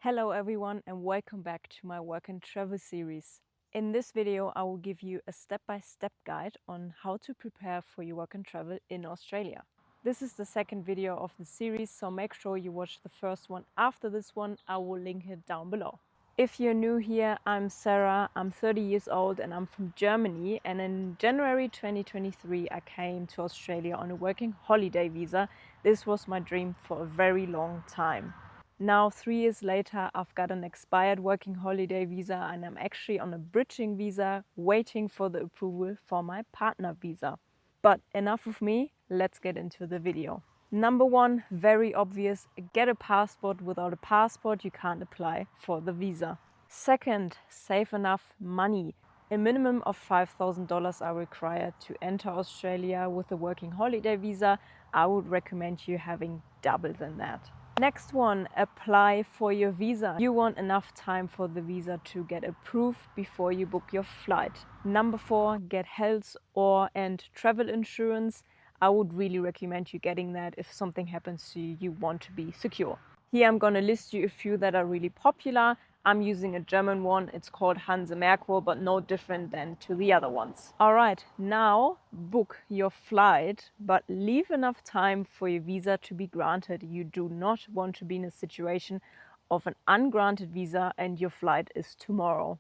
Hello everyone and welcome back to my work and travel series. In this video I will give you a step-by-step guide on how to prepare for your work and travel in Australia. This is the second video of the series, so make sure you watch the first one after this one. I will link it down below. If you're new here, I'm Sarah, I'm 30 years old and I'm from Germany, and in January 2023 I came to Australia on a working holiday visa. This was my dream for a very long time. Now, 3 years later, I've got an expired working holiday visa and I'm actually on a bridging visa waiting for the approval for my partner visa. But enough of me, let's get into the video. Number one, very obvious, get a passport. Without a passport, you can't apply for the visa. Second, save enough money. A minimum of $5,000 are required to enter Australia with a working holiday visa. I would recommend you having double than that. Next one, apply for your visa. You want enough time for the visa to get approved before you book your flight. Number four, get health and travel insurance. I would really recommend you getting that. If something happens to you, you want to be secure. Here I'm going to list you a few that are really popular. I'm using a German one. It's called Hanse Merkur, but no different than to the other ones. All right, now book your flight, but leave enough time for your visa to be granted. You do not want to be in a situation of an ungranted visa and your flight is tomorrow.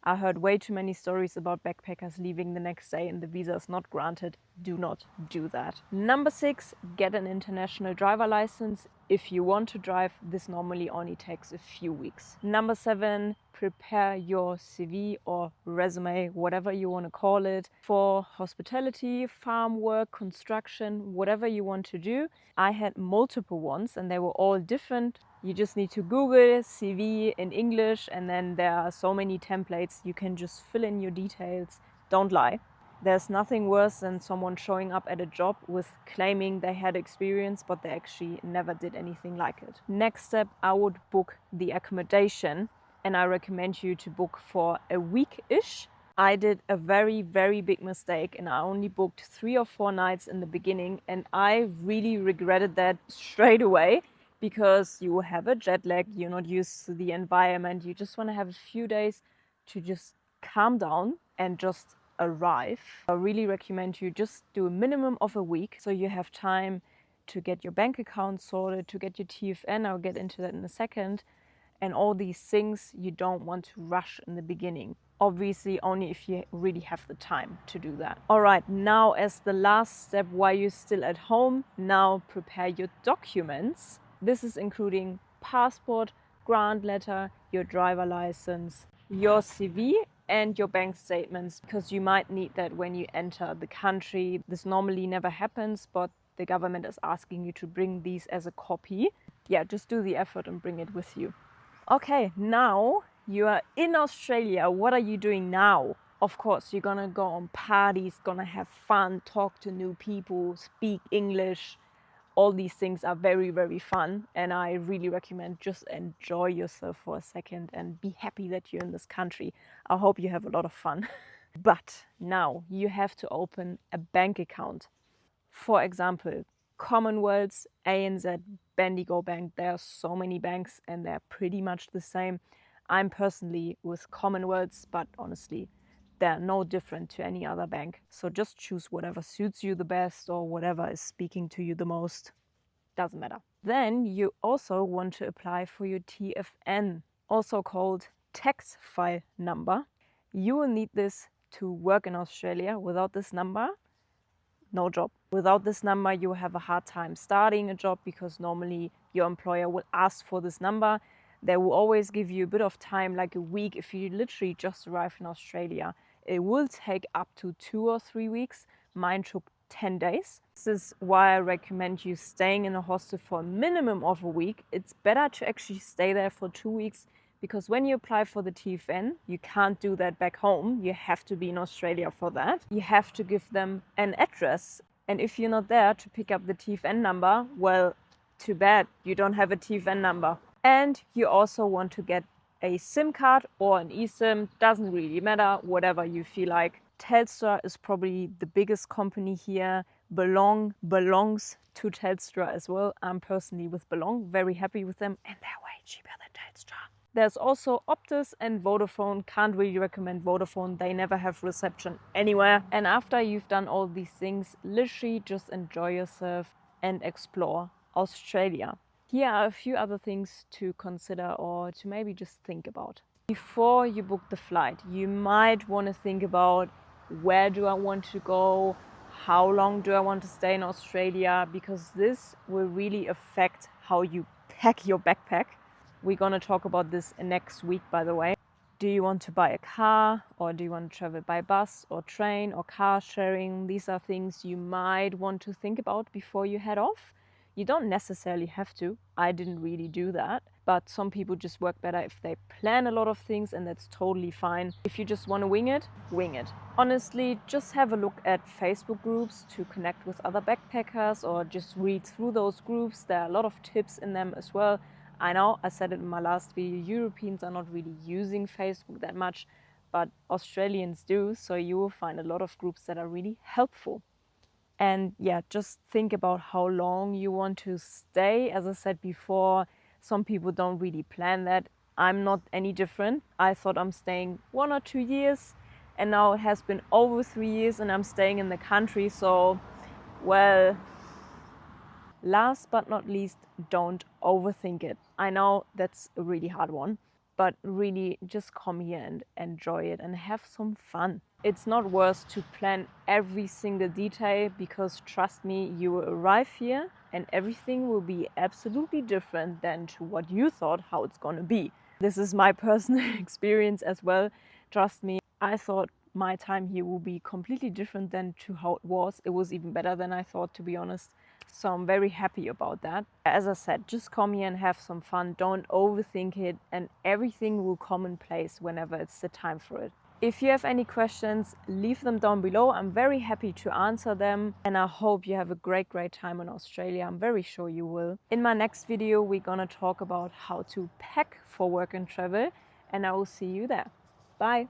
I heard way too many stories about backpackers leaving the next day and the visa is not granted. Do not do that. Number six, get an international driver license. If you want to drive, this normally only takes a few weeks. Number seven, prepare your CV or resume, whatever you want to call it, for hospitality, farm work, construction, whatever you want to do. I had multiple ones and they were all different. You just need to Google CV in English and then there are so many templates. You can just fill in your details. Don't lie. There's nothing worse than someone showing up at a job with claiming they had experience, but they actually never did anything like it. Next step, I would book the accommodation and I recommend you to book for a week-ish. I did a very, very big mistake and I only booked 3 or 4 nights in the beginning and I really regretted that straight away. Because you have a jet lag, you're not used to the environment, you just want to have a few days to just calm down and just arrive. I really recommend you just do a minimum of a week so you have time to get your bank account sorted, to get your TFN, I'll get into that in a second, and all these things you don't want to rush in the beginning. Obviously, only if you really have the time to do that. All right, now as the last step while you're still at home, now prepare your documents. This is including passport, grant letter, your driver license, your CV and your bank statements, because you might need that when you enter the country. This normally never happens, but the government is asking you to bring these as a copy. Yeah, just do the effort and bring it with you. Okay, now you are in Australia. What are you doing now? Of course, you're gonna go on parties, gonna have fun, talk to new people, speak English. All these things are very, very fun and I really recommend just enjoy yourself for a second and be happy that you're in this country. I hope you have a lot of fun. But now you have to open a bank account. For example, Commonwealth, ANZ, Bendigo Bank. There are so many banks and they're pretty much the same. I'm personally with Commonwealth, but honestly, they're no different to any other bank. So just choose whatever suits you the best or whatever is speaking to you the most. Doesn't matter. Then you also want to apply for your TFN, also called tax file number. You will need this to work in Australia. Without this number, no job. Without this number, you have a hard time starting a job because normally your employer will ask for this number. They will always give you a bit of time, like a week, if you literally just arrive in Australia. It will take up to 2 or 3 weeks. Mine took 10 days. This is why I recommend you staying in a hostel for a minimum of a week. It's better to actually stay there for 2 weeks because when you apply for the TFN, you can't do that back home. You have to be in Australia for that. You have to give them an address. And if you're not there to pick up the TFN number, well, too bad, you don't have a TFN number. And you also want to get a SIM card or an eSIM, doesn't really matter, whatever you feel like. Telstra is probably the biggest company here. Belongs to Telstra as well. I'm personally with Belong, very happy with them, and they're way cheaper than There's also Optus and Vodafone. Can't really recommend Vodafone. They never have reception anywhere. And after you've done all these things, literally just enjoy yourself and explore Australia. Here are a few other things to consider or to maybe just think about. Before you book the flight, you might want to think about, where do I want to go? How long do I want to stay in Australia? Because this will really affect how you pack your backpack. We're going to talk about this next week, by the way. Do you want to buy a car, or do you want to travel by bus or train or car sharing? These are things you might want to think about before you head off. You don't necessarily have to. I didn't really do that. But some people just work better if they plan a lot of things, and that's totally fine. If you just want to wing it, wing it. Honestly, just have a look at Facebook groups to connect with other backpackers, or just read through those groups. There are a lot of tips in them as well. I know I said it in my last video, Europeans are not really using Facebook that much, but Australians do, so you will find a lot of groups that are really helpful. And yeah, just think about how long you want to stay. As I said before, some people don't really plan that. I'm not any different. I thought I'm staying 1 or 2 years, and now it has been over 3 years and I'm staying in the country, so well, last but not least, don't overthink it. I know that's a really hard one, but really just come here and enjoy it and have some fun. It's not worth to plan every single detail, because trust me, you will arrive here and everything will be absolutely different than to what you thought how it's gonna be. This is my personal experience as well. Trust me, I thought my time here will be completely different than to how it was. It was even better than I thought, to be honest. So I'm very happy about that. As I said, just come here and have some fun. Don't overthink it, and everything will come in place whenever it's the time for it. If you have any questions, leave them down below. I'm very happy to answer them, and I hope you have a great time in Australia. I'm very sure you will. In my next video, we're gonna talk about how to pack for work and travel, and I will see you there. Bye.